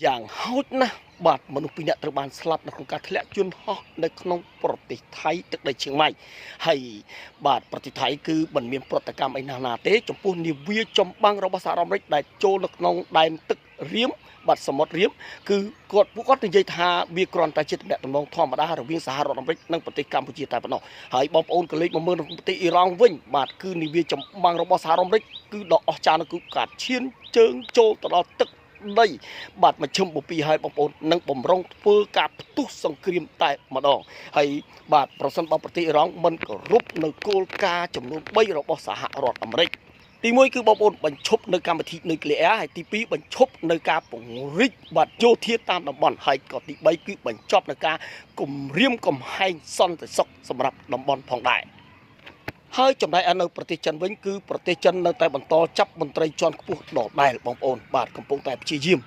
យ៉ាងហោចណាស់បាទមនុស្សពីរនាក់ត្រូវបានស្លាប់នៅក្នុងការធ្លាក់យន្តហោះនៅក្នុងប្រទេសថៃទឹកដីchiang mai ហើយបាទប្រទេសថៃគឺមិនមានប្រតិកម្មអីណាទេចំពោះនាវាចម្បាំងរបស់សហរដ្ឋអាមេរិកដែលចូលនៅក្នុងដែនទឹករៀមបាទសមុទ្ររៀមគឺពួកគាត់និយាយថាវាគ្រាន់តែជាទំនាក់ទំនងធម្មតារវាងសហរដ្ឋអាមេរិកនិងប្រទេសកម្ពុជាតែប៉ុណ្ណោះហើយបងប្អូនក៏លេចមកមើលនៅប្រទេសអ៊ីរ៉ង់វិញបាទគឺនាវាចម្បាំងរបស់សហរដ្ឋអាមេរិកគឺដ៏អស្ចារ្យគឺការឈានជើងចូលទៅដល់ទឹកដីបាទមជ្ឈិមបូព៌ាឲ្យបងប្អូននឹងបំរុងធ្វើការផ្ទុះសង្គ្រាមតែម្ដងហើយបាទប្រសិនបើប្រទេសអ៊ីរ៉ង់មិនគោរពនៅគោលការណ៍ចំនួន3របស់សហរដ្ឋអាមេរិកទី1គឺបងប្អូនបញ្ឈប់នៅកម្មវិធីនុយក្លេអ៊ែរហើយទី2បញ្ឈប់នៅការពង្រីកបាទយោធាតាមតំបន់ហើយក៏ទី3គឺបញ្ចប់នៅការគម្រាមកំហែងសន្តិសុខសម្រាប់តំបន់ផងដែរហើយចំណែកនៅប្រទេសចិនវិញគឺប្រទេសចិននៅតែបន្តចាប់មន្ត្រីជាន់ខ្ពស់ដដែលបងប្អូនបាទកំពុងតែព្យាយាម